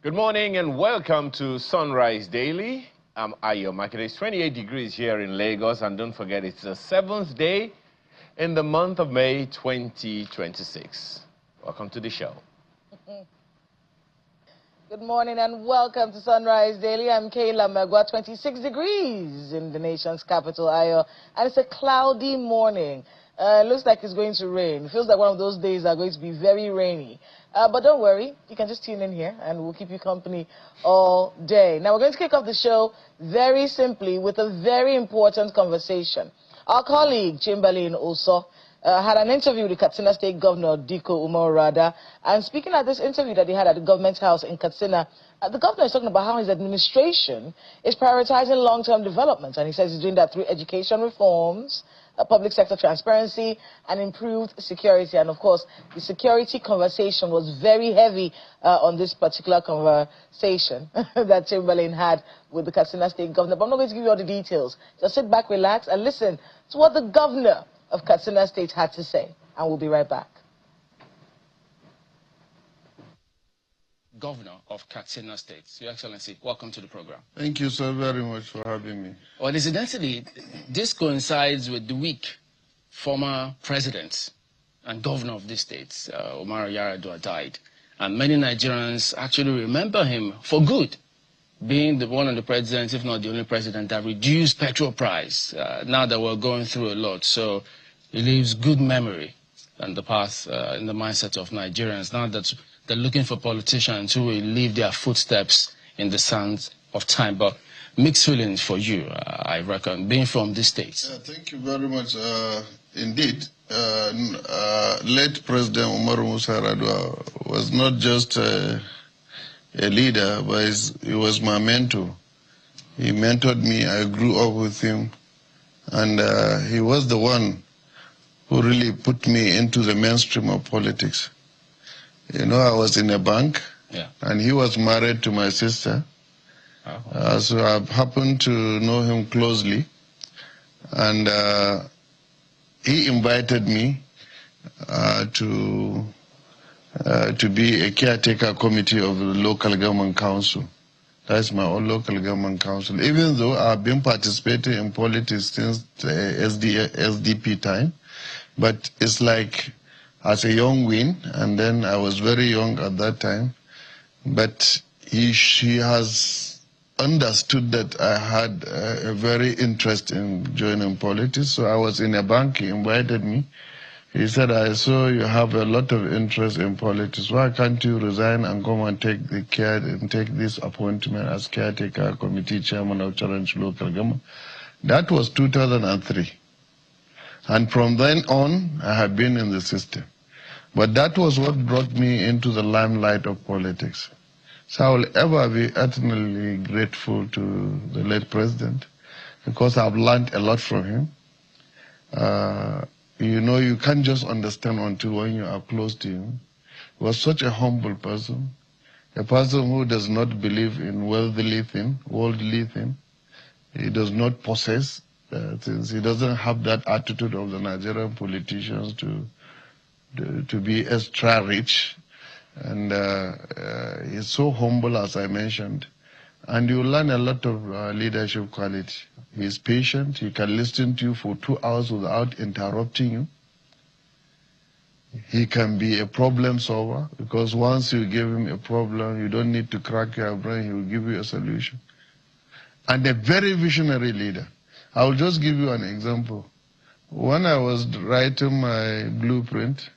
Good morning and welcome to Sunrise Daily. I'm Ayo Makede. It's 28 degrees here in Lagos, and don't forget it's the 7th day in the month of May 2026. Welcome to the show. Good morning and welcome to Sunrise Daily. I'm Kayla Magwa. 26 degrees in the nation's capital, Ayo, and it's a cloudy morning. Looks like it's going to rain. Feels like one of those days are going to be very rainy. But don't worry, you can just tune in here and we'll keep you company all day. Now we're going to kick off the show very simply with a very important conversation. Our colleague, Chamberlain also, had an interview with the Katsina State Governor, Diko Umar Radda. And speaking at this interview that he had at the government house in Katsina, the governor is talking about how his administration is prioritizing long-term development. And he says he's doing that through education reforms, public sector transparency, and improved security. And of course, the security conversation was very heavy on this particular conversation that Chamberlain had with the Katsina State Governor. But I'm not going to give you all the details. Just sit back, relax, and listen to what the governor of Katsina State had to say. And we'll be right back. Governor of Katsina State. Your Excellency, welcome to the program. Thank you so very much for having me. Well, incidentally, this coincides with the week former president and governor of this state, Umar Yar'Adua, died. And many Nigerians actually remember him for good, being the one of the presidents, if not the only president, that reduced petrol price, now that we're going through a lot. So he leaves good memory on the path, in the mindset of Nigerians, now that they're looking for politicians who will leave their footsteps in the sands of time. But mixed feelings for you, I reckon, being from this state. Yeah, thank you very much. Indeed, late President Umar Musa Yar'Adua was not just a leader, but he was my mentor. He mentored me. I grew up with him. And he was the one who really put me into the mainstream of politics. You know, I was in a bank, and he was married to my sister. So I happened to know him closely. And he invited me to be a caretaker committee of the local government council. That's my own local government council. Even though I've been participating in politics since the SDP time, but it's like as a young win, and then I was very young at that time. But she has understood that I had a very interest in joining politics. So I was in a bank, he invited me. He said, I saw you have a lot of interest in politics. Why can't you resign and come and take this appointment as caretaker committee chairman of Challenge Local Government? That was 2003. And from then on, I have been in the system. But that was what brought me into the limelight of politics. So I will ever be eternally grateful to the late president because I've learned a lot from him. You know, you can't just understand until when you are close to him. He was such a humble person, a person who does not believe in worldly thing. He does not possess things. He doesn't have that attitude of the Nigerian politicians to be extra rich. And he's so humble, as I mentioned. And you learn a lot of leadership quality. He's patient. He can listen to you for 2 hours without interrupting you. He can be a problem solver because once you give him a problem, you don't need to crack your brain. He will give you a solution. And a very visionary leader. I will just give you an example. When I was writing my blueprint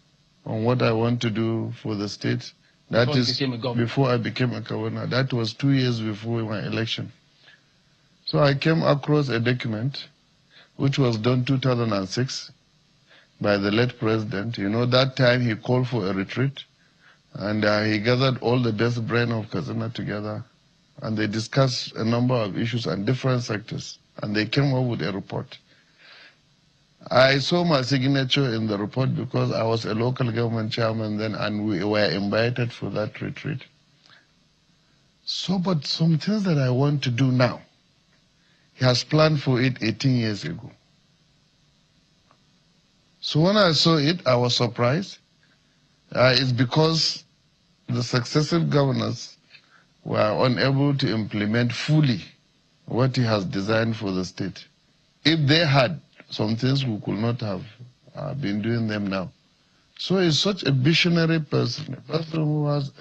on what I want to do for the state, that is before I became a governor. That was 2 years before my election. So I came across a document which was done 2006 by the late president. You know, that time he called for a retreat and he gathered all the best brain of Katsina together and they discussed a number of issues and different sectors and they came up with a report. I saw my signature in the report because I was a local government chairman then and we were invited for that retreat. So, but some things that I want to do now, he has planned for it 18 years ago. So when I saw it, I was surprised. It's because the successive governors were unable to implement fully what he has designed for the state. If they had some things, we could not have been doing them now. So he's such a visionary person, a person who has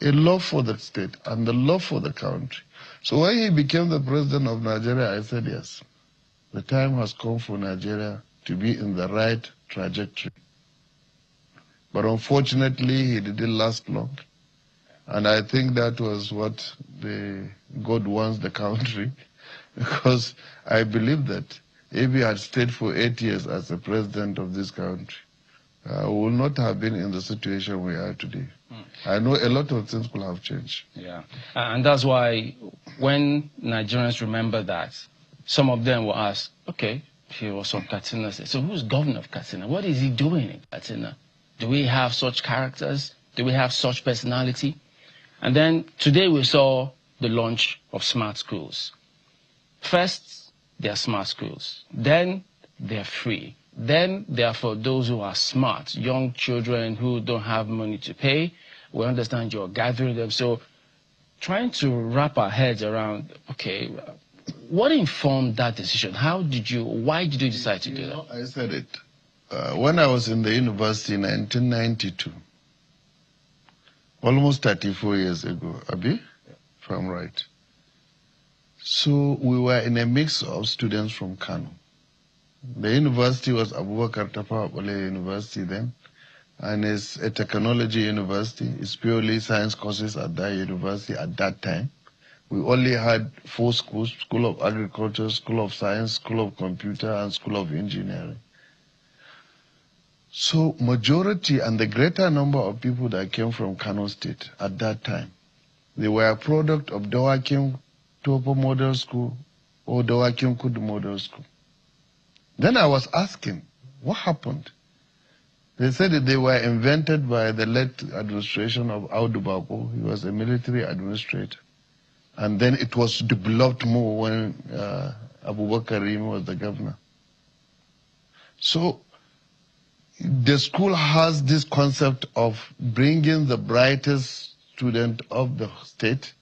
a love for the state and the love for the country. So when he became the president of Nigeria, I said, yes, the time has come for Nigeria to be in the right trajectory. But unfortunately, he didn't last long. And I think that was what God wants the country, because I believe that if he had stayed for 8 years as the president of this country, we would not have been in the situation we are today. I know a lot of things could have changed. Yeah, and that's why when Nigerians remember that, some of them will ask, okay, he was from Katsina. So who's governor of Katsina? What is he doing in Katsina? Do we have such characters? Do we have such personality? And then today we saw the launch of smart schools. First, they are smart schools. Then they're free. Then they are for those who are smart, young children who don't have money to pay. We understand you're gathering them. So trying to wrap our heads around, okay, what informed that decision? Why did you decide to do that? I said it. When I was in the university in 1992, almost 34 years ago, Abi, if I'm right. So we were in a mix of students from Kano. The university was Abubakar Tafawa Balewa University then, and it's a technology university. It's purely science courses at that university at that time. We only had 4 schools: School of Agriculture, School of Science, School of Computer, and School of Engineering. So majority and the greater number of people that came from Kano State at that time, they were a product of Dawakim Topo Model School or Dawakim Kudu Model School. Then I was asking, what happened? They said that they were invented by the late administration of Audu Bako. He was a military administrator. And then it was developed more when Abubakar Rimi was the governor. So the school has this concept of bringing the brightest student of the state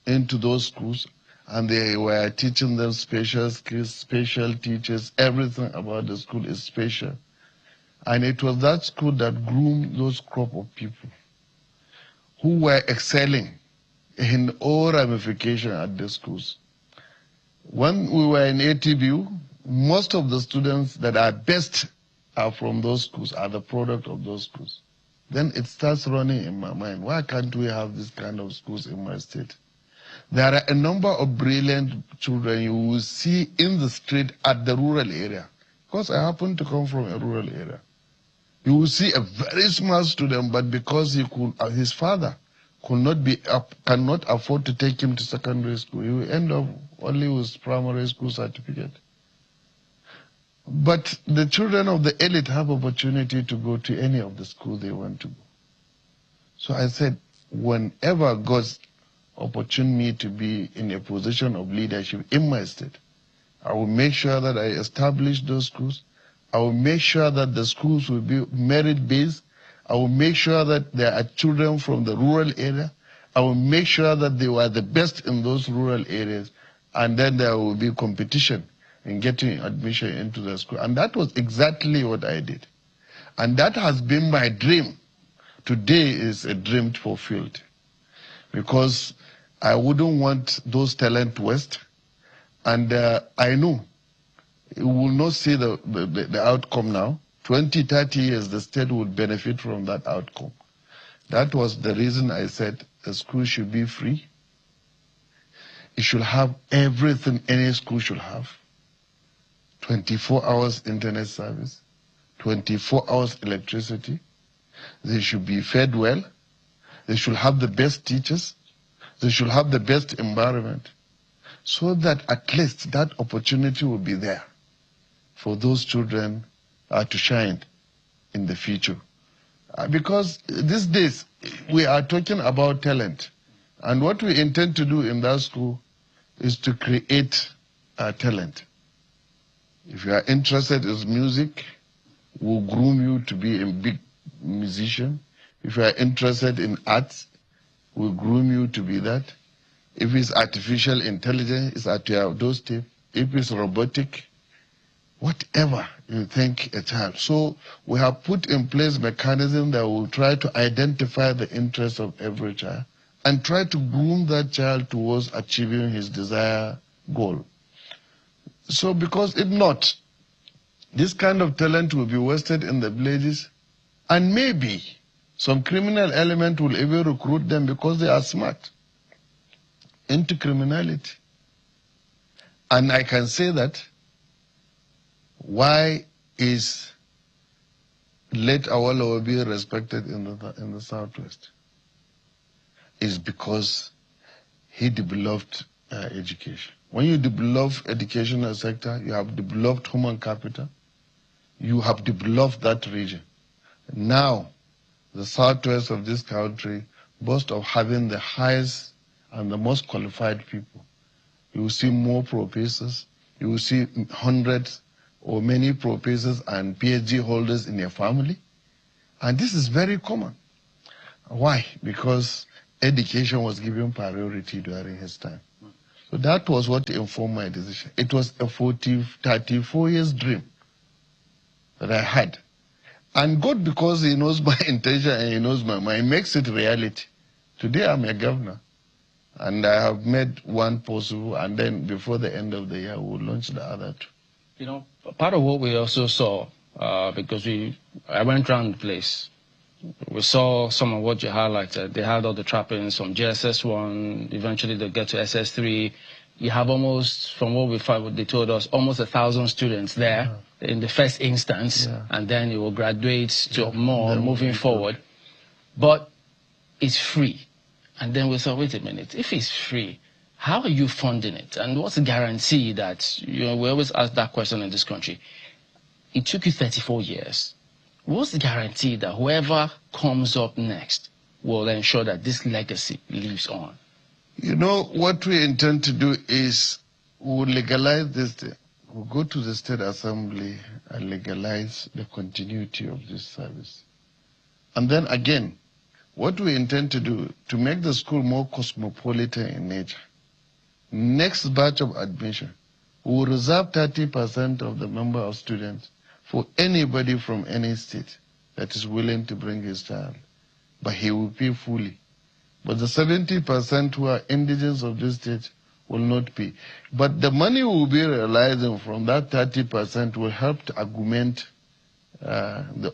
into those schools, and they were teaching them special skills, special teachers. Everything about the school is special. And it was that school that groomed those crop of people who were excelling in all ramifications at the schools. When we were in ATBU, most of the students that are best are from those schools, are the product of those schools. Then it starts running in my mind, why can't we have this kind of schools in my state? There are a number of brilliant children you will see in the street at the rural area. Because I happen to come from a rural area. You will see a very smart student, but because his father cannot afford to take him to secondary school, he will end up only with primary school certificate. But the children of the elite have opportunity to go to any of the schools they want to go. So I said, whenever God's opportunity me to be in a position of leadership in my state, I will make sure that I establish those schools. I will make sure that the schools will be merit-based. I will make sure that there are children from the rural area. I will make sure that they were the best in those rural areas. And then there will be competition in getting admission into the school. And that was exactly what I did. And that has been my dream. Today is a dream fulfilled. Because I wouldn't want those talent to waste. And I know we will not see the outcome now. 20, 30 years, the state would benefit from that outcome. That was the reason I said the school should be free. It should have everything any school should have. 24 hours internet service, 24 hours electricity. They should be fed well. They should have the best teachers. They should have the best environment, so that at least that opportunity will be there for those children to shine in the future. Because these days, we are talking about talent. And what we intend to do in that school is to create talent. If you are interested in music, we'll groom you to be a big musician. If you are interested in arts, will groom you to be that. If it's artificial intelligence, it's at your doorstep. If it's robotic, whatever you think a child. So we have put in place mechanisms that will try to identify the interests of every child and try to groom that child towards achieving his desired goal. So because if not, this kind of talent will be wasted in the villages, and maybe some criminal element will even recruit them because they are smart into criminality. And I can say that why is late Awolowo being respected in the Southwest? Is because he developed education. When you develop educational sector, you have developed human capital, you have developed that region. Now, the Southwest of this country boasts of having the highest and the most qualified people. You will see more professors, you will see hundreds or many professors and PhD holders in your family. And this is very common. Why? Because education was given priority during his time. So that was what informed my decision. It was a 34 years dream that I had. And God, because he knows my intention and he knows my mind, makes it reality. Today I'm a governor. And I have made one possible, and then before the end of the year, we'll launch the other two. You know, part of what we also saw, because I went around the place, we saw some of what you highlighted. They had all the trappings from JSS1, eventually they get to SS3. You have almost, from what we found, what they told us, almost 1,000 students there in the first instance, and then it will graduate to more moving forward. But it's free. And then we thought, wait a minute, if it's free, how are you funding it? And what's the guarantee that, you know, we always ask that question in this country. It took you 34 years. What's the guarantee that whoever comes up next will ensure that this legacy lives on? You know, what we intend to do is we'll legalize this thing. We'll go to the State Assembly and legalize the continuity of this service. And then again, what we intend to do to make the school more cosmopolitan in nature. Next batch of admission, we will reserve 30% of the number of students for anybody from any state that is willing to bring his child. But he will pay fully. But the 70% who are indigenous of this state will not pay. But the money we will be realizing from that 30% will help to augment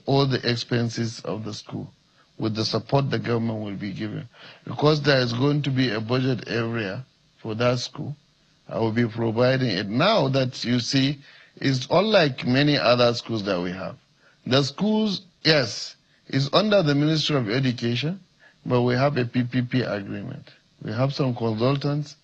all the expenses of the school, with the support the government will be giving. Because there is going to be a budget area for that school, I will be providing it. Now that you see, it's unlike many other schools that we have. The schools, yes, is under the Ministry of Education, but we have a PPP agreement. We have some consultants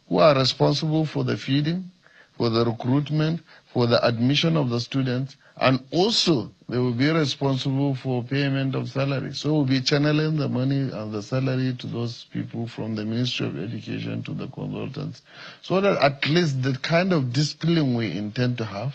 who are responsible for the feeding, for the recruitment, for the admission of the students, and also they will be responsible for payment of salary. So we'll be channeling the money and the salary to those people from the Ministry of Education to the consultants, so that at least the kind of discipline we intend to have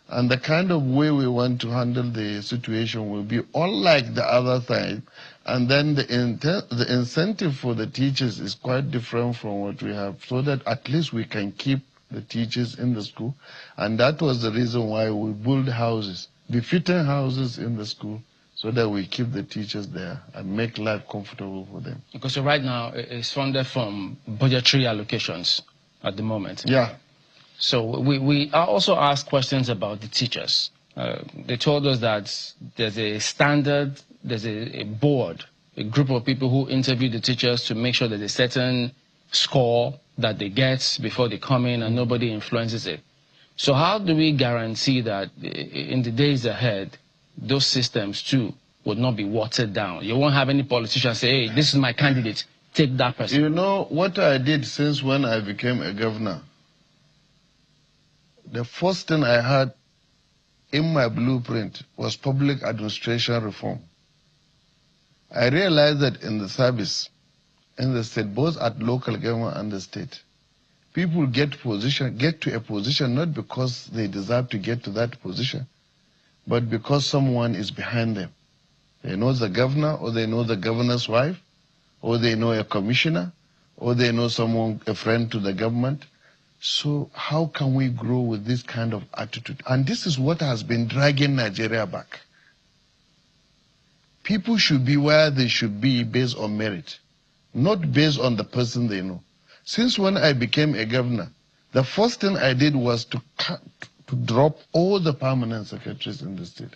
and the kind of way we want to handle the situation will be unlike the other side. And then the incentive for the teachers is quite different from what we have, so that at least we can keep the teachers in the school. And that was the reason why we build houses, befitting houses in the school, so that we keep the teachers there and make life comfortable for them. Because right now it's funded from budgetary allocations at the moment. Yeah. So we also asked questions about the teachers. They told us that there's a standard, there's a board, a group of people who interview the teachers to make sure that there's a certain score that they get before they come in and nobody influences it. So how do we guarantee that in the days ahead, those systems too would not be watered down? You won't have any politician say, hey, this is my candidate, take that person. You know, what I did since when I became a governor, the first thing I had in my blueprint was public administration reform. I realized that in the service, in the state, both at local government and the state, people get to a position not because they deserve to get to that position, but because someone is behind them. They know the governor, or they know the governor's wife, or they know a commissioner, or they know someone, a friend to the government. So how can we grow with this kind of attitude? And this is what has been dragging Nigeria back. People should be where they should be based on merit, not based on the person they know. Since when I became a governor, the first thing I did was to drop all the permanent secretaries in the state.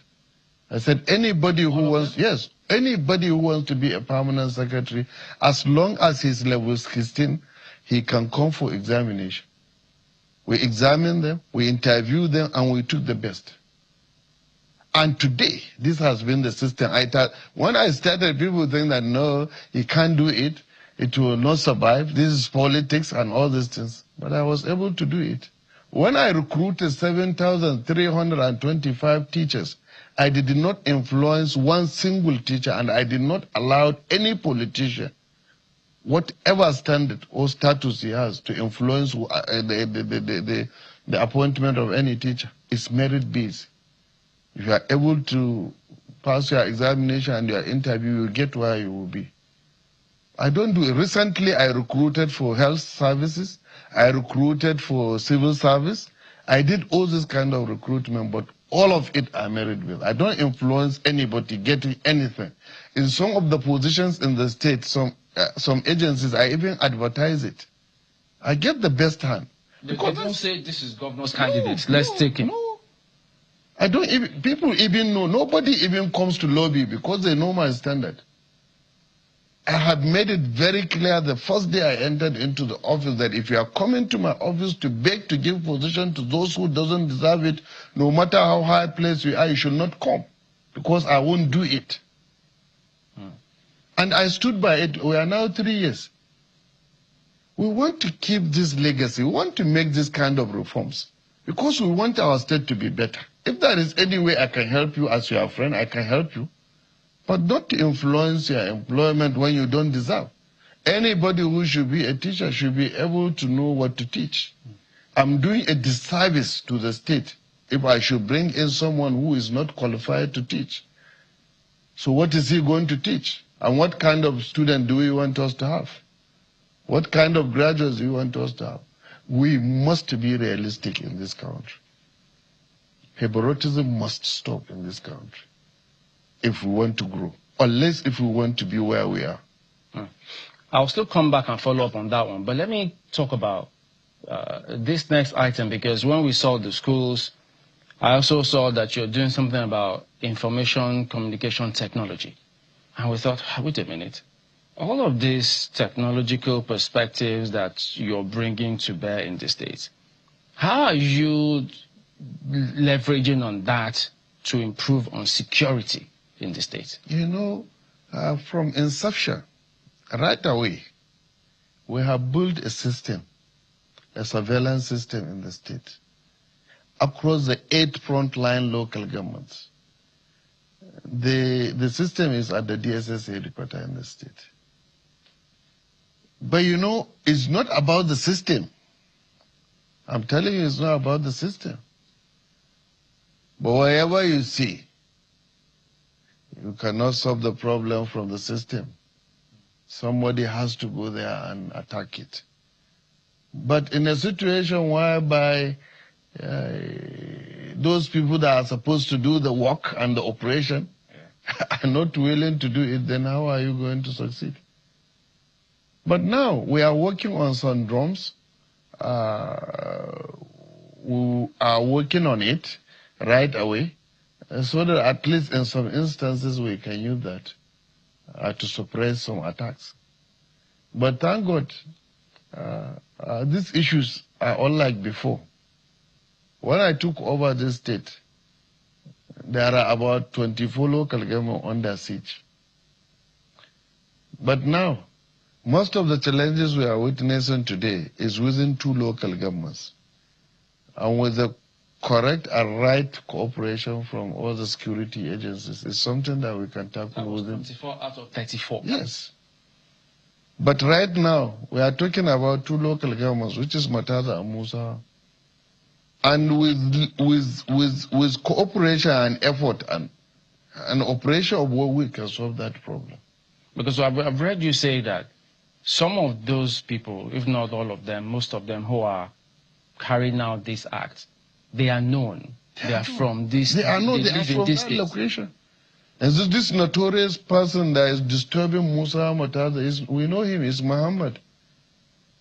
I said, anybody who wants, yes, anybody who wants to be a permanent secretary, as long as he's level 16, he can come for examination. We examined them, we interviewed them, and we took the best. And today, this has been the system. I thought, when I started, people think that, no, he can't do it, it will not survive, this is politics and all these things. But I was able to do it. When I recruited 7,325 teachers, I did not influence one single teacher, and I did not allow any politician, whatever standard or status he has, to influence the appointment of any teacher. It's merit-based. If you are able to pass your examination and your interview, you will get where you will be. I don't do it. Recently, I recruited for health services. I recruited for civil service. I did all this kind of recruitment, but all of it are merit-based. I don't influence anybody getting anything. In some of the positions in the state, some agencies, I even advertise it. I get the best hand. They don't say this is governor's candidate. Let's take him. No. I don't even, people even know, nobody even comes to lobby because they know my standard. I had made it very clear the first day I entered into the office that if you are coming to my office to beg to give position to those who doesn't deserve it, no matter how high place you are, you should not come, because I won't do it. And I stood by it. We are now 3 years. We want to keep this legacy. We want to make this kind of reforms because we want our state to be better. If there is any way I can help you as your friend, I can help you. But not to influence your employment when you don't deserve. Anybody who should be a teacher should be able to know what to teach. I'm doing a disservice to the state if I should bring in someone who is not qualified to teach. So what is he going to teach? And what kind of student do we want us to have? What kind of graduates do we want us to have? We must be realistic in this country. Favoritism must stop in this country if we want to grow, unless if we want to be where we are. I'll still come back and follow up on that one, but let me talk about this next item, because when we saw the schools, I also saw that you're doing something about information communication technology. And we thought, wait a minute, all of these technological perspectives that you're bringing to bear in the States, how are you leveraging on that to improve on security in the States? You know, from inception, right away, we have built a system, a surveillance system in the state, across the 8 frontline local governments. The system is at the DSS headquarters in the state. But you know, it's not about the system. I'm telling you, it's not about the system. But wherever you see, you cannot solve the problem from the system. Somebody has to go there and attack it. But in a situation whereby those people that are supposed to do the work and the operation are not willing to do it, then how are you going to succeed? But now we are working on some drones. We are working on it right away, so that at least in some instances we can use that to suppress some attacks. But thank God, these issues are unlike before. When I took over this state, there are about 24 local governments under siege. But now, most of the challenges we are witnessing today is within 2 local governments. And with the correct and right cooperation from all the security agencies, it's something that we can tackle within 24 out of 34. Yes. But right now, we are talking about 2 local governments, which is Mataza and Musa. And with cooperation and effort and an operation of war, we can solve that problem. Because I've read you say that some of those people, if not all of them, most of them who are carrying out this act, they are known. They are from this. They are known. They are from that location. And so this notorious person that is disturbing Musa Mataza, we know him, is Muhammad.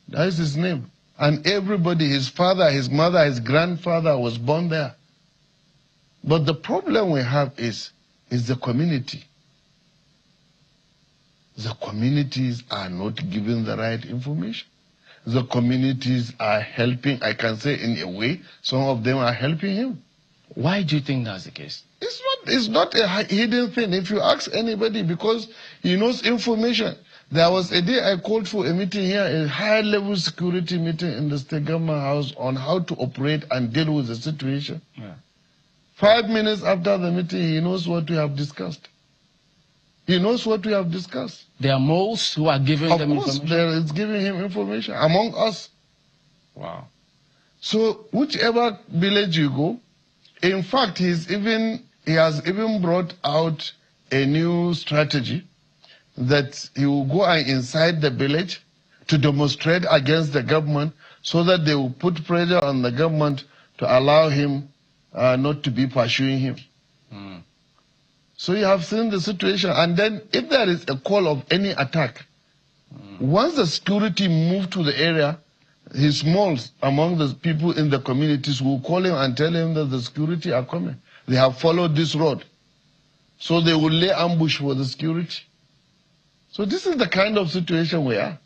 That is his name. And everybody, his father, his mother, his grandfather was born there. But the problem we have is the community. The communities are not given the right information. The communities are helping, I can say in a way, some of them are helping him. Why do you think that's the case? It's not a hidden thing. If you ask anybody, because he knows information. There was a day I called for a meeting here, a high-level security meeting in the State Government House on how to operate and deal with the situation. Yeah. 5 minutes after the meeting, he knows what we have discussed. He knows what we have discussed. There are moles who are giving them information? Of course, there is giving him information among us. Wow. So whichever village you go, in fact, he has even brought out a new strategy that he will go inside the village to demonstrate against the government so that they will put pressure on the government to allow him not to be pursuing him. Mm. So you have seen the situation. And then if there is a call of any attack, once the security move to the area, his moles among the people in the communities will call him and tell him that the security are coming. They have followed this road. So they will lay ambush for the security. So this is the kind of situation we are.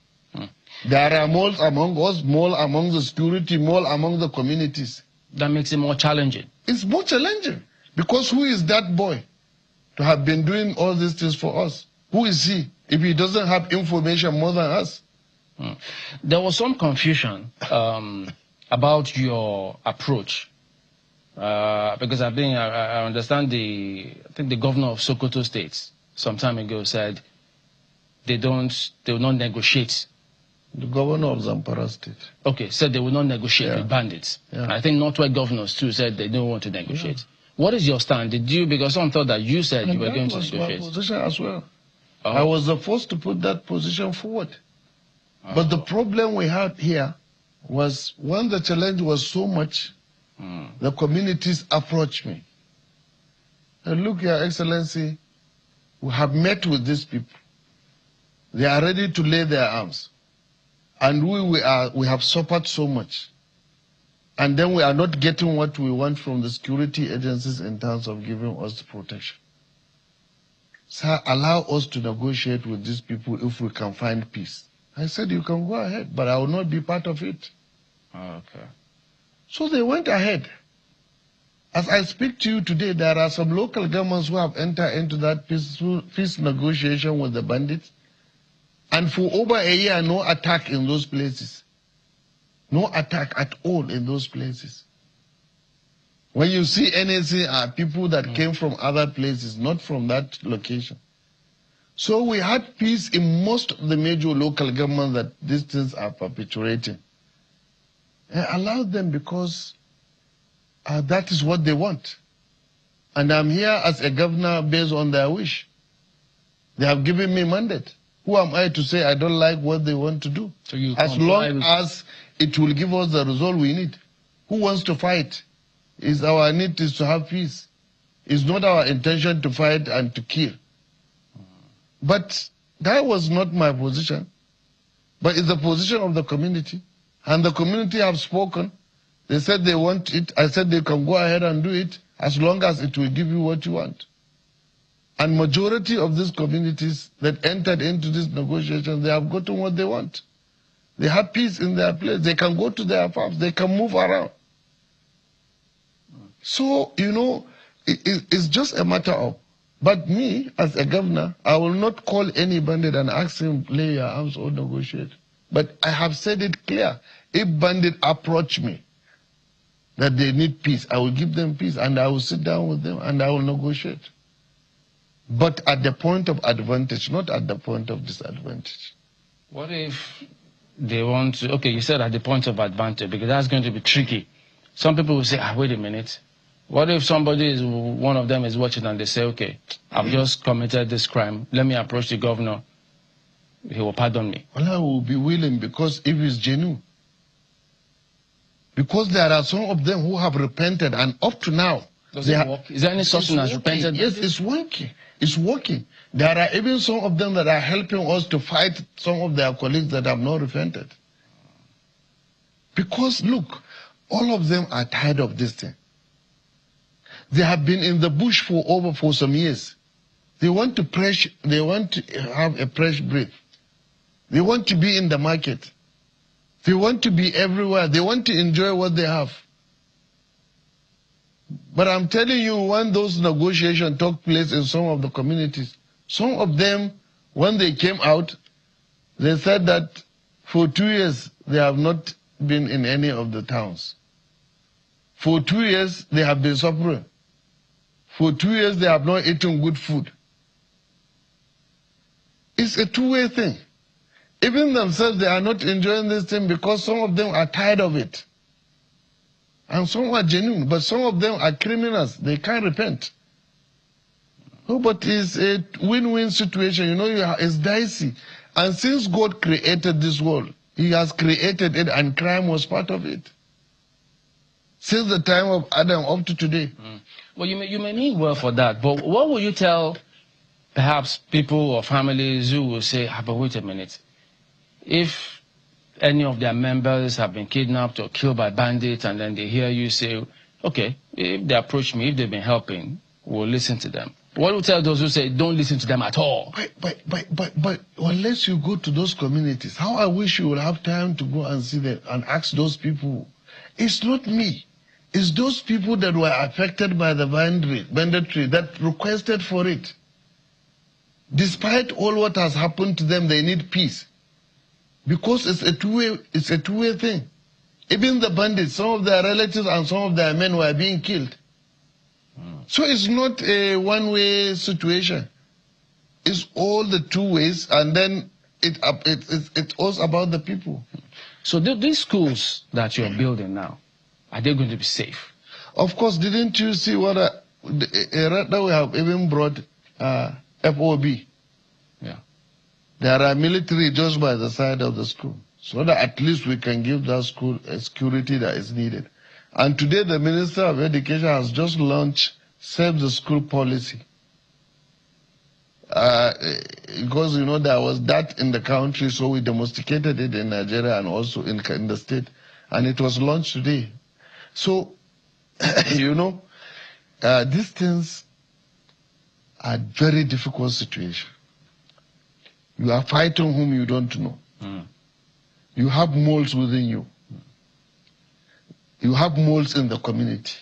There are moles among us, mole among the security, mole among the communities. That makes it more challenging. It's more challenging. Because who is that boy to have been doing all these things for us? Who is he if he doesn't have information more than us? There was some confusion about your approach. Because I understand I think the governor of Sokoto State some time ago said they will not negotiate. The governor of Zamfara State. Okay, said they will not negotiate with bandits. Yeah. And I think Northwest governors too said they don't want to negotiate. Yeah. What is your stand? Because some thought that you said you were going to negotiate. That was my position as well. Oh. I was the first to put that position forward. Oh. But the problem we had here was when the challenge was so much, the communities approached me. And look, Your Excellency, we have met with these people. They are ready to lay their arms. And we have suffered so much. And then we are not getting what we want from the security agencies in terms of giving us protection. So allow us to negotiate with these people if we can find peace. I said, you can go ahead, but I will not be part of it. Okay. So they went ahead. As I speak to you today, there are some local governments who have entered into that peace negotiation with the bandits. And for over a year, no attack in those places. No attack at all in those places. When you see anything, are people that came from other places, not from that location. So we had peace in most of the major local governments that these things are perpetuating. I allowed them because that is what they want. And I'm here as a governor based on their wish. They have given me mandate. Who am I to say I don't like what they want to do? So as long as it will give us the result we need. Who wants to fight? Our need is to have peace. It's not our intention to fight and to kill. But that was not my position. But it's the position of the community. And the community have spoken. They said they want it. I said they can go ahead and do it as long as it will give you what you want. And majority of these communities that entered into this negotiation, they have gotten what they want. They have peace in their place. They can go to their farms. They can move around. So, it's just a matter of, but me, as a governor, I will not call any bandit and ask him, lay your arms or negotiate. But I have said it clear. If bandit approach me, that they need peace, I will give them peace and I will sit down with them and I will negotiate. But at the point of advantage, not at the point of disadvantage. What if they want to, okay, you said at the point of advantage, because that's going to be tricky. Some people will say, wait a minute. What if one of them is watching and they say, okay, I've just committed this crime. Let me approach the governor he will pardon me. Well, I will be willing, because if it's genuine. Because there are some of them who have repented, and up to now. Does it work? Is there any such thing as repented? Yes, it's working. It's working. There are even some of them that are helping us to fight some of their colleagues that have not repented. Because, look, all of them are tired of this thing. They have been in the bush for some years. They want to have a fresh breath. They want to be in the market. They want to be everywhere. They want to enjoy what they have. But I'm telling you, when those negotiations took place in some of the communities, some of them, when they came out, they said that for 2 years they have not been in any of the towns. For 2 years they have been suffering. For 2 years they have not eaten good food. It's a two-way thing. Even themselves, they are not enjoying this thing because some of them are tired of it. And some are genuine, but some of them are criminals. They can't repent. No, but it's a win-win situation. You know, it's dicey. And since God created this world, He has created it, and crime was part of it. Since the time of Adam up to today. Well, you may mean well for that, but what will you tell perhaps people or families who will say, but wait a minute, if any of their members have been kidnapped or killed by bandits, and then they hear you say, okay, if they approach me, if they've been helping, we'll listen to them. What will you tell those who say, don't listen to them at all? But unless you go to those communities, how I wish you would have time to go and see them and ask those people. It's not me. It's those people that were affected by the banditry that requested for it. Despite all what has happened to them, they need peace. Because it's a two-way thing. Even the bandits, some of their relatives and some of their men were being killed. So it's not a one-way situation. It's all the two ways, and then it's also about the people. So these schools that you're building now, are they going to be safe? Of course, didn't you see what Radda we have even brought FOB? Yeah. There are military just by the side of the school, so that at least we can give that school a security that is needed. And today the Minister of Education has just launched Save the School policy. Because, you know, there was that in the country, so we domesticated it in Nigeria and also in the state. And it was launched today. So, you know, these things are very difficult situations. You are fighting whom you don't know. You have moles within you. You have moles in the community.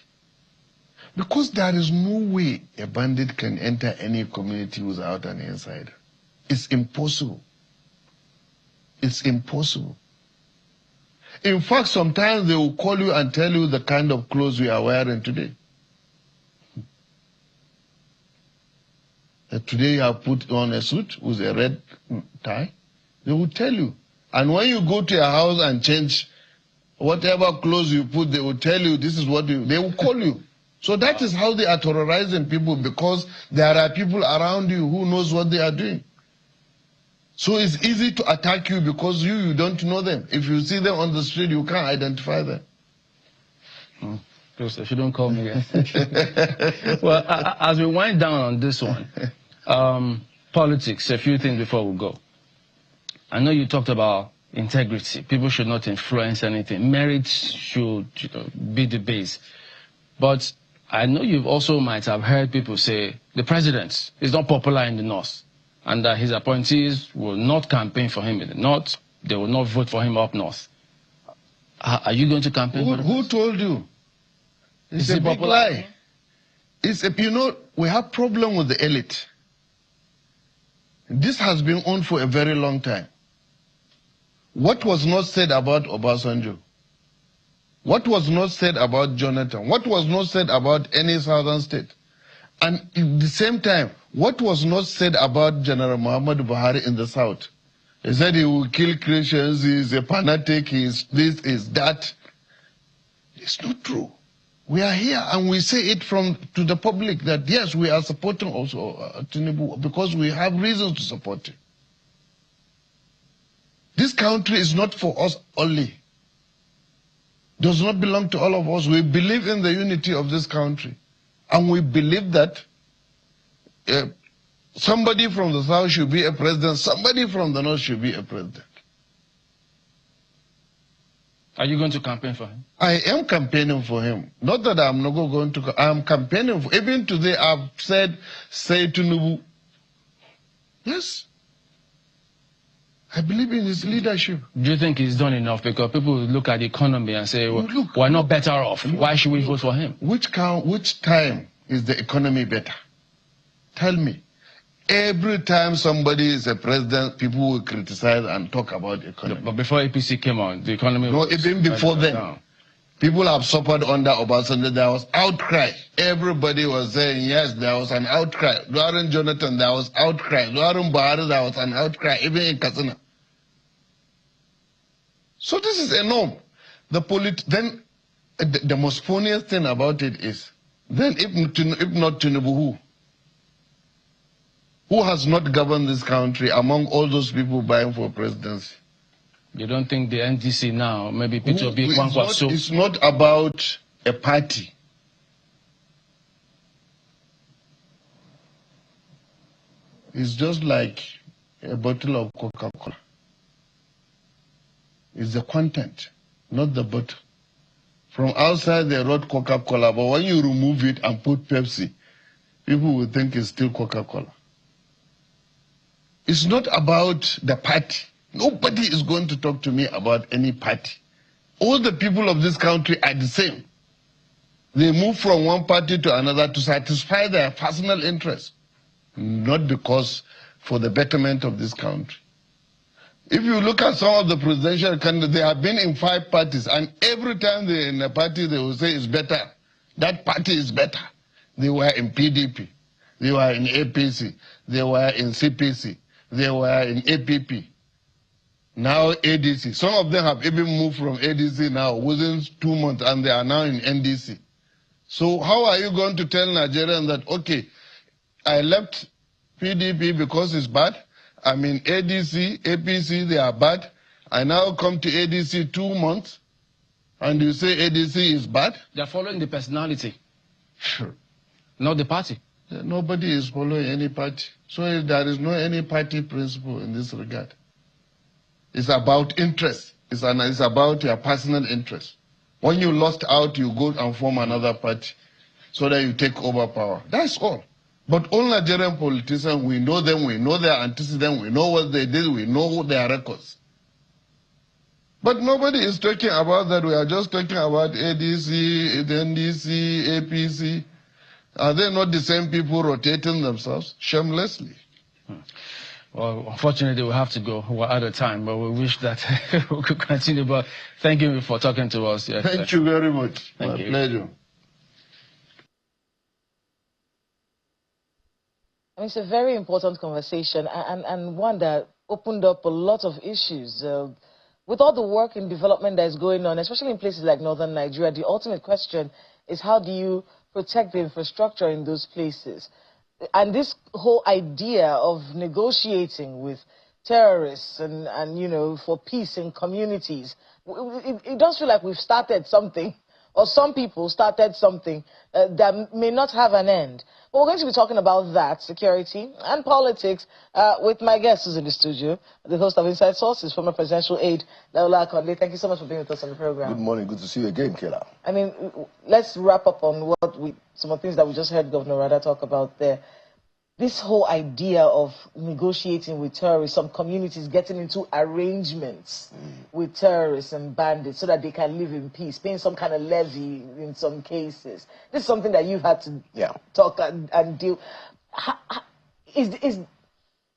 Because there is no way a bandit can enter any community without an insider. It's impossible. It's impossible. In fact, sometimes they will call you and tell you the kind of clothes we are wearing today. Today you have put on a suit with a red tie. They will tell you. And when you go to your house and change whatever clothes you put, they will tell you this is what they will call you. So that is how they are terrorizing people, because there are people around you who knows what they are doing. So it's easy to attack you because you don't know them. If you see them on the street, you can't identify them. Joseph, you don't call me yet. Well, as we wind down on this one, politics, a few things before we go. I know you talked about integrity. People should not influence anything. Merit should be the base. But I know you also might have heard people say the president is not popular in the north, and that his appointees will not campaign for him in the north. They will not vote for him up north. Are you going to campaign for him? Who told you? It's a big lie. You know, we have problem with the elite. This has been on for a very long time. What was not said about Obasanjo? What was not said about Jonathan? What was not said about any southern state? And at the same time, what was not said about General Muhammadu Buhari in the south? He said he will kill Christians, he is a fanatic, he is this, he is that. It's not true. We are here and we say it to the public that yes, we are supporting also Tinubu because we have reasons to support him. This country is not for us only. Does not belong to all of us. We believe in the unity of this country. And we believe that somebody from the south should be a president, somebody from the north should be a president. Are you going to campaign for him? I am campaigning for him. Not that I'm not going to. I am campaigning for. Even today, I've said, say to Nubu. Yes. I believe in his leadership. Do you think he's done enough? Because people look at the economy and say, well, we're not better off. Why should we vote for him? Which time is the economy better? Tell me. Every time somebody is a president, people will criticize and talk about the economy. But before APC came on, the economy was... No, even before then. Down. People have suffered under Obasanjo. There was outcry. Everybody was saying, yes, there was an outcry. During Jonathan, there was outcry. During Buhari, there was an outcry, even in Katsina. So this is a norm. Then the most funniest thing about it is, then if not Tinubu, who has not governed this country among all those people vying for presidency? You don't think the NDC now, maybe Peter Obi, it's not about a party. It's just like a bottle of Coca-Cola. It's the content, not the bottle. From outside they wrote Coca-Cola, but when you remove it and put Pepsi, people will think it's still Coca-Cola. It's not about the party. Nobody is going to talk to me about any party. All the people of this country are the same. They move from one party to another to satisfy their personal interests, not because for the betterment of this country. If you look at some of the presidential candidates, they have been in 5 parties, and every time they're in a party, they will say it's better. That party is better. They were in PDP. They were in APC. They were in CPC. They were in APP. Now ADC. Some of them have even moved from ADC now within 2 months, and they are now in NDC. So how are you going to tell Nigerians that, okay, I left PDP because it's bad, I'm in ADC, APC, they are bad, I now come to ADC 2 months, and you say ADC is bad? They're following the personality. Sure. Not the party. Nobody is following any party. So there is no any party principle in this regard. It's about interest. It's about your personal interest. When you lost out, you go and form another party so that you take over power. That's all. But all Nigerian politicians, we know them, we know their antecedents, we know what they did, we know their records. But nobody is talking about that. We are just talking about ADC, NDC, APC. Are they not the same people rotating themselves shamelessly? Well, unfortunately, we have to go. We're out of time, but we wish that we could continue. But thank you for talking to us. Yes, thank you very much. My pleasure. It's a very important conversation and one that opened up a lot of issues. With all the work and development that is going on, especially in places like northern Nigeria, the ultimate question is how do you protect the infrastructure in those places? And this whole idea of negotiating with terrorists and you know, for peace in communities, it does feel like we've started something, or some people started something that may not have an end. But we're going to be talking about that, security and politics, with my guest who's in the studio, the host of Inside Sources, former presidential aide, Akande. Thank you so much for being with us on the program. Good morning. Good to see you again, Kela. I mean, let's wrap up on some of the things that we just heard Governor Radda talk about there. This whole idea of negotiating with terrorists, some communities getting into arrangements with terrorists and bandits so that they can live in peace, paying some kind of levy in some cases. This is something that you've had to talk and deal. Is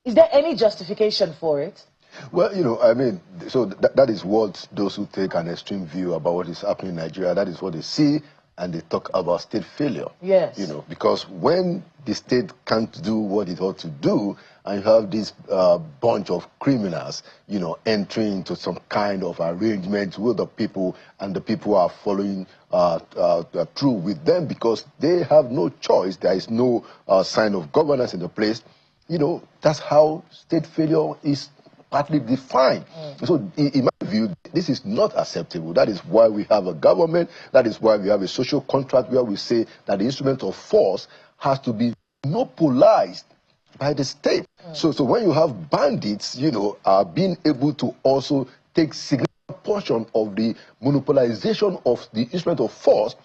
there any justification for it? Well, you know, I mean, so that is what those who take an extreme view about what is happening in Nigeria, that is what they see, and they talk about state failure. Yes. You know, because when the state can't do what it ought to do, and you have this bunch of criminals, you know, entering into some kind of arrangement with the people, and the people are following through with them because they have no choice. There is no sign of governance in the place. You know, that's how state failure is partly defined. So in my view, this is not acceptable. That is why we have a government. That is why we have a social contract where we say that the instrument of force has to be monopolized by the state. So when you have bandits, being able to also take significant portion of the monopolization of the instrument of force,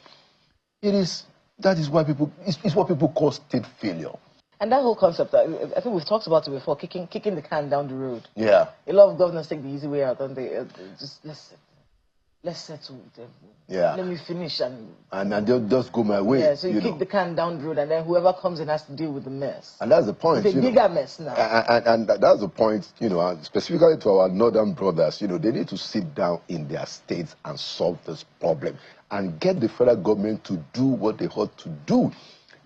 that is why it's what people call state failure. And that whole concept, I think we've talked about it before, kicking the can down the road. Yeah. A lot of governors take the easy way out, don't they? Just let's settle them. Yeah. Let me finish and they'll just go my way. Yeah, so you kick the can down the road, and then whoever comes in has to deal with the mess. And that's the point. It's a bigger mess now. And that's the point, specifically to our northern brothers, they need to sit down in their states and solve this problem and get the federal government to do what they ought to do.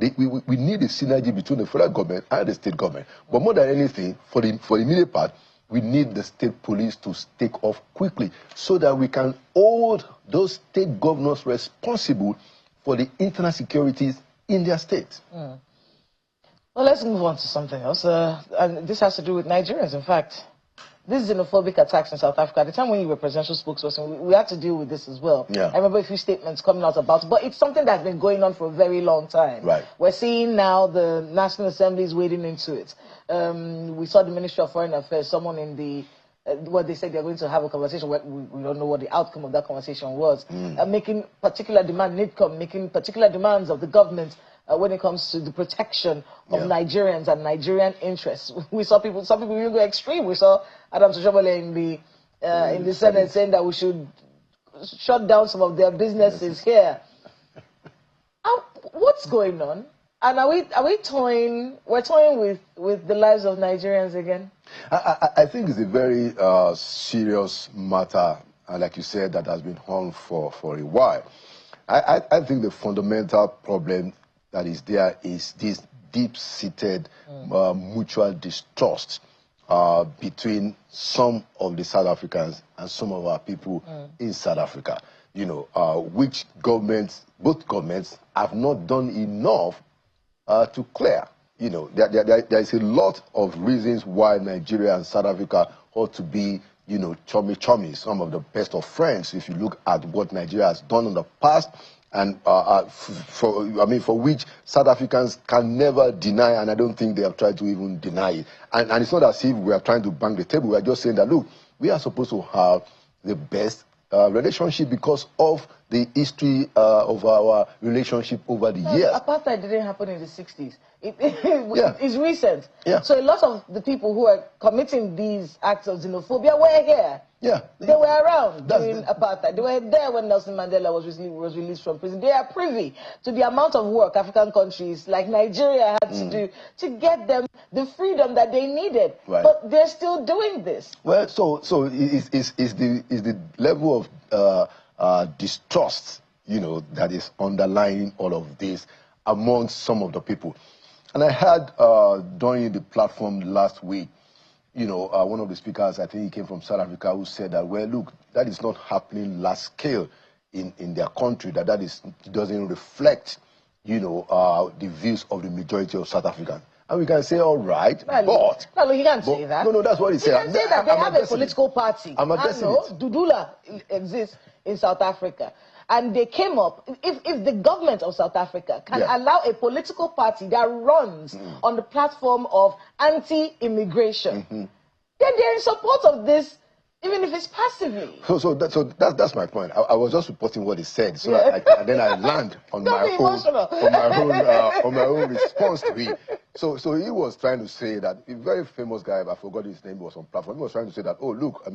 We need a synergy between the federal government and the state government. But more than anything, for the immediate part, we need the state police to take off quickly so that we can hold those state governors responsible for the internal securities in their states. Well, let's move on to something else. And this has to do with Nigerians, in fact. These xenophobic attacks in South Africa, at the time when you were presidential spokesperson, we had to deal with this as well. Yeah. I remember a few statements coming out about it, but it's something that's been going on for a very long time. Right. We're seeing now the National Assembly is wading into it. We saw the Ministry of Foreign Affairs, someone in the, what they said they're going to have a conversation, we don't know what the outcome of that conversation was, making particular demand, NIDCOM, making particular demands of the government when it comes to the protection of Nigerians and Nigerian interests. We saw some people even go extreme. We saw Adam Soshomole in the Senate saying that we should shut down some of their businesses here. What's going on? And are we toying? We're toying with the lives of Nigerians again. I think it's a very serious matter, like you said, that has been on for a while. I think the fundamental problem that is there is this deep-seated mutual distrust between some of the South Africans and some of our people in South Africa. Which both governments have not done enough to clear. There is a lot of reasons why Nigeria and South Africa ought to be, chummy, some of the best of friends, if you look at what Nigeria has done in the past, and for which South Africans can never deny, and I don't think they have tried to even deny it. And it's not as if we are trying to bang the table. We are just saying that, look, we are supposed to have the best relationship because of the history of our relationship over the years. Apartheid didn't happen in the 60s. It's recent. Yeah. So a lot of the people who are committing these acts of xenophobia were here. Yeah. They were around during apartheid. They were there when Nelson Mandela was released from prison. They are privy to the amount of work African countries like Nigeria had to do to get them the freedom that they needed. Right. But they're still doing this. Well, so is the level of distrust, that is underlying all of this among some of the people. And I had during the platform last week, one of the speakers, I think he came from South Africa, who said that, well, look, that is not happening large scale in their country, that doesn't reflect, the views of the majority of South Africans. And we can say, all right, but... No, he can't say that. No, that's what he said. He can say that they have a political party. I'm addressing it. Dudula exists in South Africa. And they came up, if the government of South Africa can allow a political party that runs on the platform of anti-immigration, then they're in support of this, even if it's passively. So that's my point. I was just reporting what he said, so and then I land on my own response to it. So he was trying to say that a very famous guy, I forgot his name, was on platform. He was trying to say that, oh look,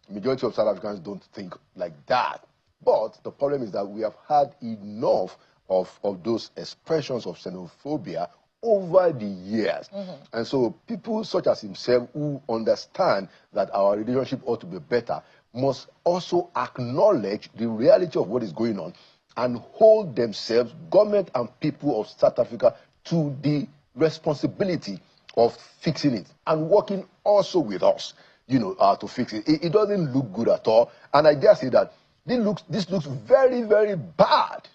majority of South Africans don't think like that. But the problem is that we have had enough of those expressions of xenophobia over the years. And so people such as himself who understand that our relationship ought to be better must also acknowledge the reality of what is going on and hold themselves, government and people of South Africa, to the responsibility of fixing it and working also with us, to fix it. It doesn't look good at all. And I dare say that this looks very, very bad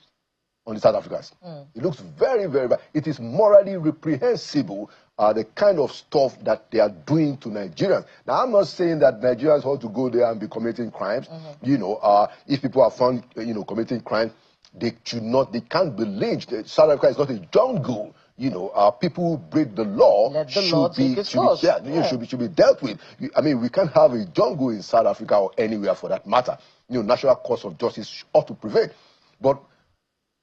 on the South Africans. It looks very, very bad. It is morally reprehensible, the kind of stuff that they are doing to Nigerians. Now, I'm not saying that Nigerians ought to go there and be committing crimes. You know, if people are found, you know, committing crimes, they can't be lynched. South Africa is not a jungle. You know, people who break the law should be dealt with. I mean, we can't have a jungle in South Africa or anywhere for that matter. You know, national courts of justice ought to prevail. But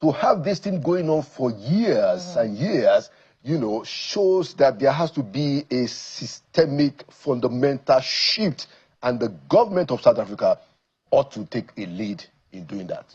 to have this thing going on for years and years, you know, shows that there has to be a systemic, fundamental shift, and the government of South Africa ought to take a lead in doing that.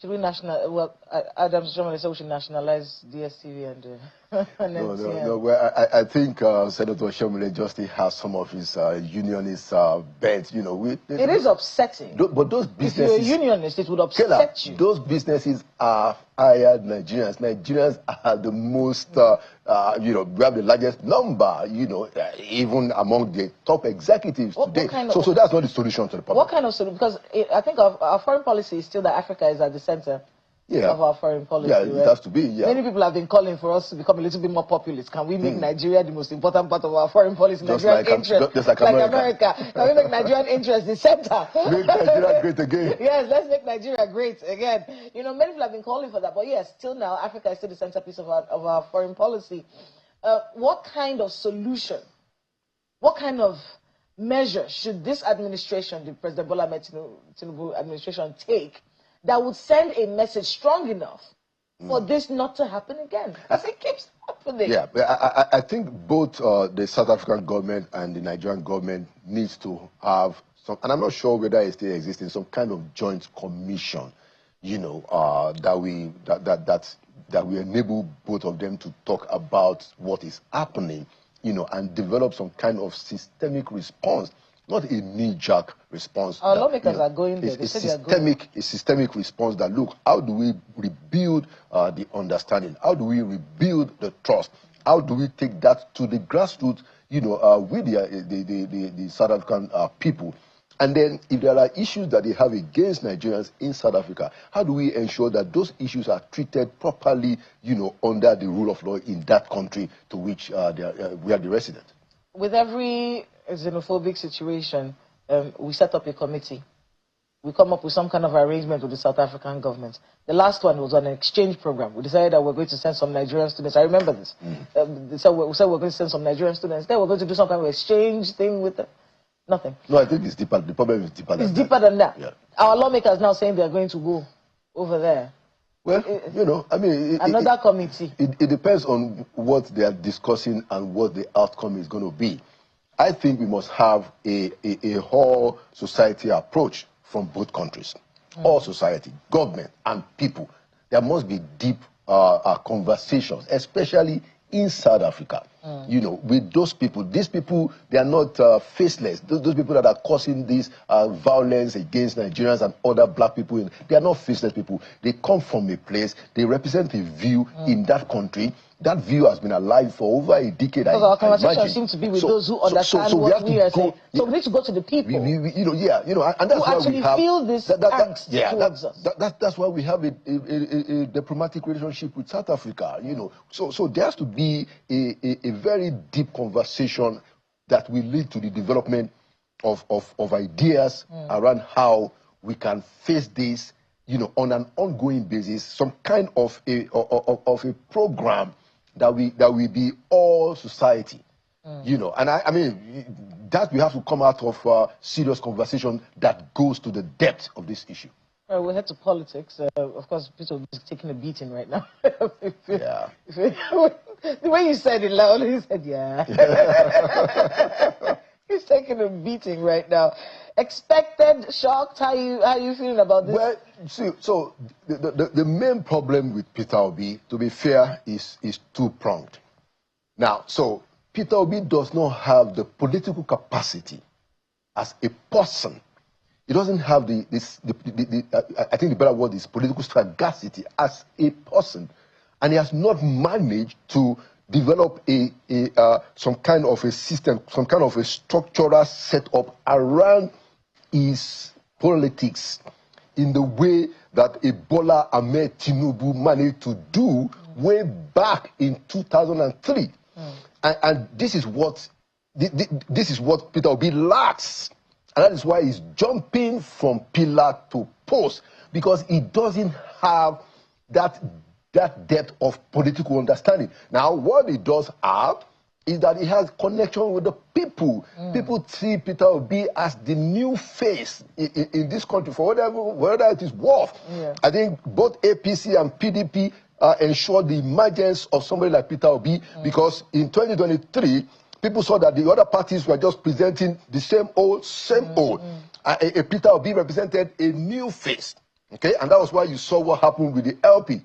Should we well, Adam Strommer said we should nationalize DSTV and No. Well, I think Senator Shomile just has some of his unionist bent. You know, it is upsetting. But those businesses, if you're a unionist, it would upset you. Those businesses are hired Nigerians. Nigerians are the most, you know, we have the largest number, you know, even among the top executives today. So that's not the solution to the problem. What kind of solution? Because I think our foreign policy is still that Africa is at the center of our foreign policy. Yeah, it has to be. Yeah. Many people have been calling for us to become a little bit more populist. Can we make Nigeria the most important part of our foreign policy? Just like America. Can we make Nigerian interest the center? Make Nigeria great again. Yes, let's make Nigeria great again. You know, many people have been calling for that. But yes, till now, Africa is still the centerpiece of our foreign policy. What kind of solution, what kind of measure should this administration, the President Bola Ahmed Tinubu administration, take that would send a message strong enough for this not to happen again? Because it keeps happening. Yeah, I think both the South African government and the Nigerian government needs to have some, and I'm not sure whether it still exists, in some kind of joint commission, you know, that we enable both of them to talk about what is happening, you know, and develop some kind of systemic response. Not a knee-jerk response. Our lawmakers are going there. A systemic response that, look, how do we rebuild the understanding? How do we rebuild the trust? How do we take that to the grassroots, you know, with the South African people? And then if there are issues that they have against Nigerians in South Africa, how do we ensure that those issues are treated properly, you know, under the rule of law in that country to which we are the resident? With every xenophobic situation, we set up a committee. We come up with some kind of arrangement with the South African government. The last one was on an exchange program. We decided that we're going to send some Nigerian students. I remember this. We said we're going to send some Nigerian students. Then we're going to do some kind of exchange thing with them. Nothing. No, I think it's deeper. The problem is deeper than that. It's deeper than that. Yeah. Our lawmakers now saying they're going to go over there. Well, you know, I mean... Another committee. It depends on what they are discussing and what the outcome is going to be. I think we must have a whole society approach from both countries. All society, government and people. There must be deep conversations, especially in South Africa. You know, with those people. These people, they are not faceless. Those people that are causing this violence against Nigerians and other black people, they are not faceless people. They come from a place, they represent a view in that country. That view has been alive for over a decade. Because our conversation seems to be with those who understand what we are saying. So we need to go to the people. You know, and that's who why actually we have, feel this angst towards us. That's why we have a diplomatic relationship with South Africa. You know, so there has to be a very deep conversation that will lead to the development of ideas around how we can face this, you know, on an ongoing basis. Some kind of a program that will be all society, you know. And I mean, that we have to come out of serious conversation that goes to the depth of this issue. All right, we'll head to politics. Of course, Peter is taking a beating right now. Yeah. The way you said it loudly, you said, yeah. He's taking a beating right now. Expected, shocked? How you feeling about this? Well, see, so the main problem with Peter Obi, to be fair, is two-pronged. Now, so Peter Obi does not have the political capacity as a person. He doesn't have I think the better word is political sagacity as a person. And he has not managed to develop some kind of a system, some kind of a structural setup around his politics, in the way that Bola Ahmed Tinubu managed to do way back in 2003. And this is what Peter Obi lacks. And that is why he's jumping from pillar to post, because he doesn't have that depth of political understanding. Now, what he does have is that he has connection with the people. People see Peter Obi as the new face in this country, for whatever it is worth. I think both APC and PDP ensured the emergence of somebody like Peter Obi, because in 2023, people saw that the other parties were just presenting the same old. Peter Obi represented a new face, okay? And that was why you saw what happened with the LP.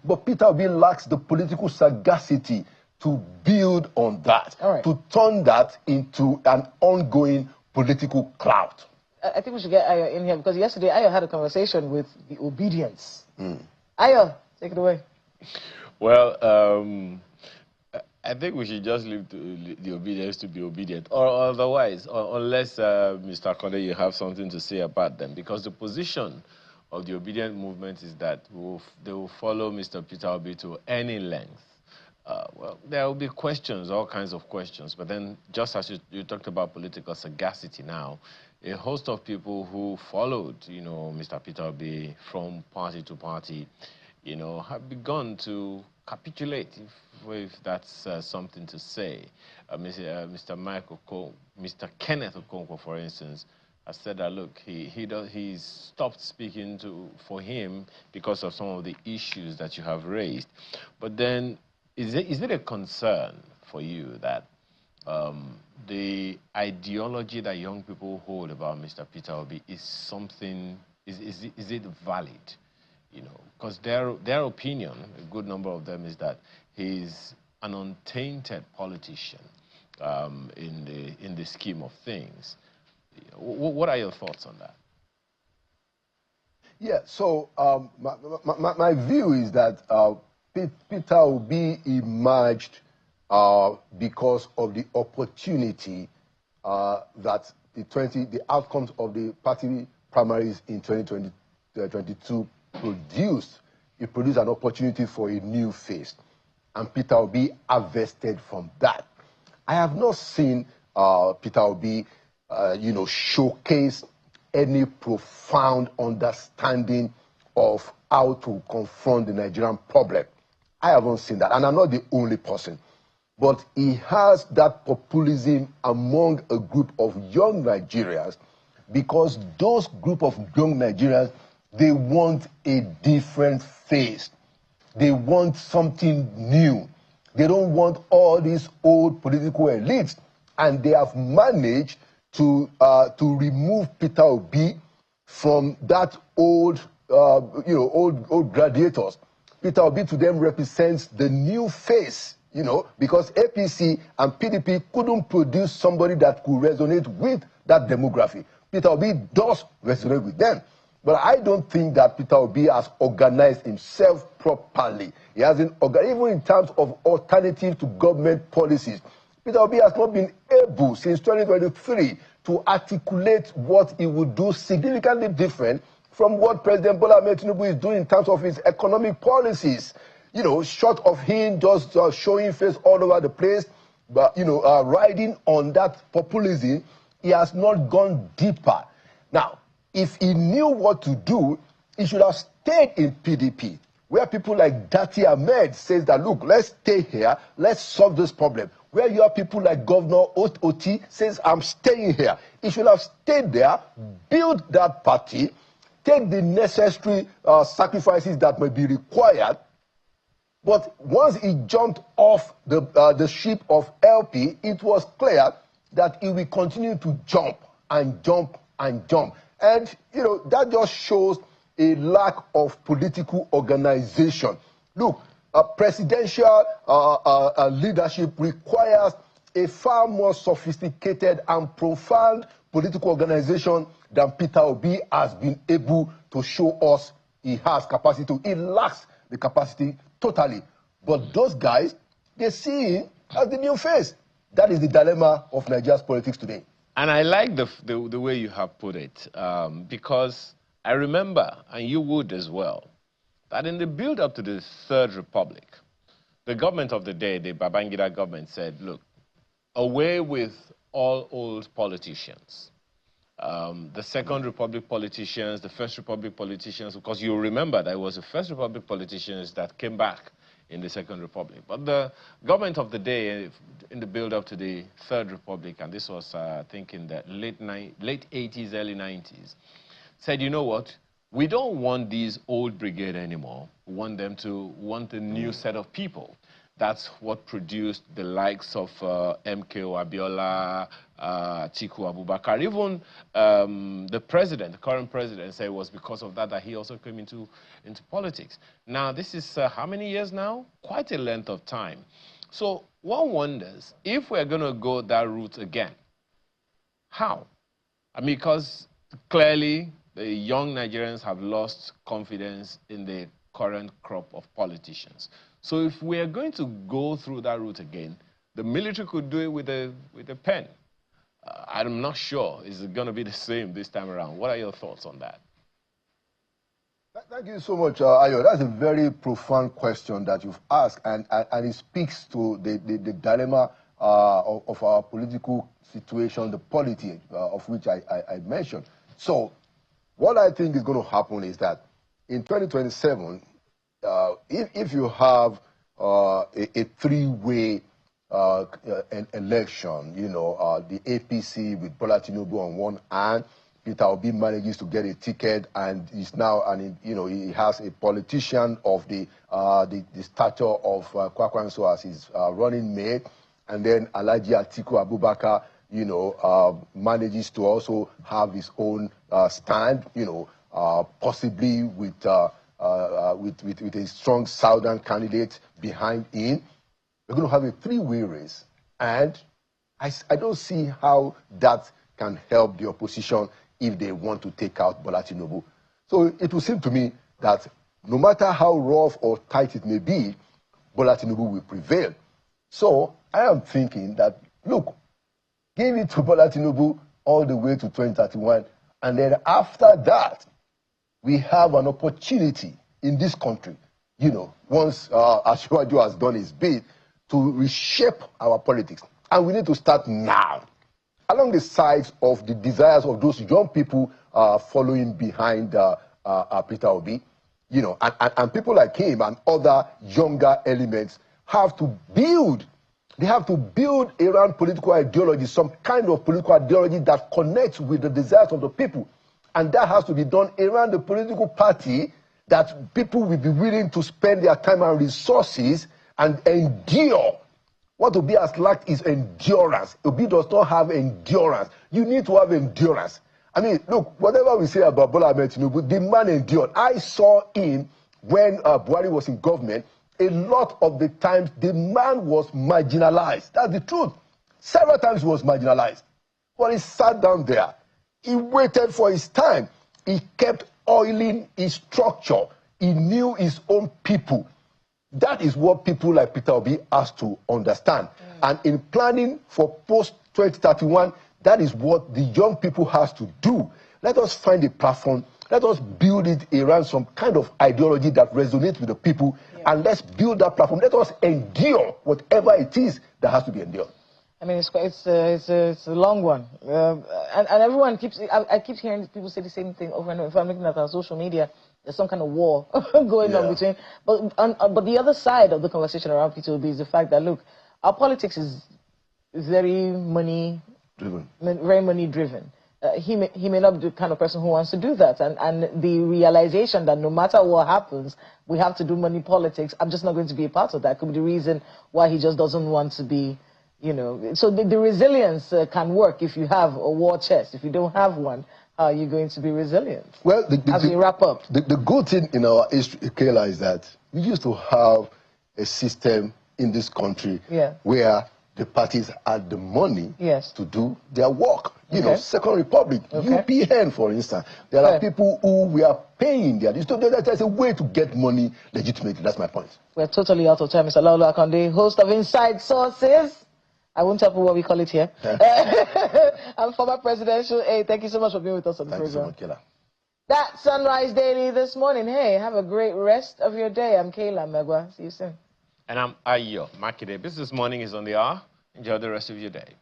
But Peter Obi lacks the political sagacity to build on that, to turn that into an ongoing political clout. I think we should get Ayo in here, because yesterday Ayo had a conversation with the obedience. Ayo, take it away. Well, I think we should just leave the obedience to be obedient, or otherwise, unless, Mr. Akande, you have something to say about them, because the position of the obedient movement is that they will follow Mr. Peter Obi to any length. Well, there will be questions, all kinds of questions, but then just as you talked about political sagacity now, a host of people who followed, Mr. Peter Obi from party to party, have begun to capitulate, if that's something to say. Mr. Kenneth Okonkwo, for instance, has said that, look, he's stopped speaking for him because of some of the issues that you have raised. But then, is it a concern for you that the ideology that young people hold about Mr. Peter Obi is something, is it valid? Because their opinion, a good number of them, is that he's an untainted politician in the scheme of things. What are your thoughts on that? Yeah, so my view is that Peter Obi emerged because of the opportunity that the outcomes of the party primaries in 2022 produced. It produced an opportunity for a new face, and Peter Obi harvested from that. I have not seen Peter Obi, showcase any profound understanding of how to confront the Nigerian problem. I haven't seen that, and I'm not the only person. But he has that populism among a group of young Nigerians, because those group of young Nigerians, they want a different face. They want something new. They don't want all these old political elites. And they have managed to remove Peter Obi from that old gladiators. Peter Obi to them represents the new face, because APC and PDP couldn't produce somebody that could resonate with that demography. Peter Obi does resonate with them. But I don't think that Peter Obi has organized himself properly. He hasn't organized, even in terms of alternative to government policies. Peter Obi has not been able, since 2023, to articulate what he would do significantly different from what President Bola Ahmed Tinubu is doing in terms of his economic policies. Short of him just showing face all over the place, but, riding on that populism, he has not gone deeper. Now, if he knew what to do, he should have stayed in PDP, where people like Dati Ahmed says that, look, let's stay here, let's solve this problem. Where you have people like Governor Oti says, I'm staying here. He should have stayed there, build that party, take the necessary sacrifices that may be required. But once he jumped off the ship of LP, it was clear that he will continue to jump and jump and jump. And, that just shows a lack of political organization. Look, presidential leadership requires a far more sophisticated and profound political organization than Peter Obi has been able to show us he has capacity to. He lacks the capacity totally. But those guys, they see him as the new face. That is the dilemma of Nigeria's politics today. And I like the way you have put it, because I remember, and you would as well, that in the build-up to the Third Republic, the government of the day, the Babangida government, said, look, away with all old politicians. The Second Republic politicians, the First Republic politicians, because you remember that it was the First Republic politicians that came back in the Second Republic. But the government of the day, in the build-up to the Third Republic, and this was, I think, in the late 80s, early 90s, said, you know what? We don't want these old brigade anymore. We want them to want a new set of people. That's what produced the likes of MKO Abiola, Atiku Abubakar. Even the president, the current president, said it was because of that he also came into politics. Now, this is how many years now? Quite a length of time. So one wonders, if we're going to go that route again, how? I mean, because clearly the young Nigerians have lost confidence in the current crop of politicians. So if we are going to go through that route again, the military could do it with a pen. I'm not sure. Is it going to be the same this time around? What are your thoughts on that? Thank you so much, Ayo. That's a very profound question that you've asked, and it speaks to the dilemma of our political situation, the polity of which I mentioned. So what I think is going to happen is that in 2027, if you have a three-way election, you know, the APC with Bola Tinubu on one hand, Peter Obi manages to get a ticket, and he's now, you know, he has a politician of the stature of Kwakwanso as his running mate, and then Alhaji Atiku Abubakar, you know, manages to also have his own stand, you know, possibly with a strong southern candidate behind him. We're going to have a three-way race, and I don't see how that can help the opposition if they want to take out Bola Tinubu. So it will seem to me that no matter how rough or tight it may be, Bola Tinubu will prevail. So I am thinking that, look, give it to Bola Tinubu all the way to 2031, and then after that, we have an opportunity in this country, you know, once Yar'Adua has done his bit, to reshape our politics. And we need to start now, along the sides of the desires of those young people following behind Peter Obi, you know, and people like him and other younger elements have to build. They have to build around political ideology, some kind of political ideology that connects with the desires of the people. And that has to be done around the political party that people will be willing to spend their time and resources and endure. What Obi has lacked is endurance. Obi does not have endurance. You need to have endurance. I mean, look, whatever we say about Bola Ahmed Tinubu, the man endured. I saw him when Buhari was in government. A lot of the times, the man was marginalized. That's the truth. Several times he was marginalized. But he sat down there. He waited for his time. He kept oiling his structure. He knew his own people. That is what people like Peter Obi has to understand. And in planning for post-2031, that is what the young people has to do. Let us find a platform. Let us build it around some kind of ideology that resonates with the people. And let's build that platform. Let us endure whatever it is that has to be endured. I mean, it's a long one. And everyone keeps, I keep hearing people say the same thing over and over. If I'm looking at our social media, there's some kind of war going on between. But the other side of the conversation around P2B is the fact that, look, our politics is very money-driven. Very money-driven. He may not be the kind of person who wants to do that. And the realization that no matter what happens, we have to do money politics, I'm just not going to be a part of that. Could be the reason why he just doesn't want to be, you know. So the resilience can work if you have a war chest. If you don't have one, how are you going to be resilient? Well, as we wrap up. The good thing in our history, Kayla, is that we used to have a system in this country where the parties had the money to do their work. You know, Second Republic, UPN, for instance. There are people who we are paying their... So there's a way to get money legitimately. That's my point. We're totally out of time. Mr. Laulu Akande, host of Inside Sources. I won't tell you what we call it here. I'm former presidential aide. Thank you so much for being with us on the program. Thank you so much, Kayla. That's Sunrise Daily this morning. Hey, have a great rest of your day. I'm Kayla Megwa. See you soon. And I'm Ayo Makide. Business Morning is on the hour. Enjoy the rest of your day.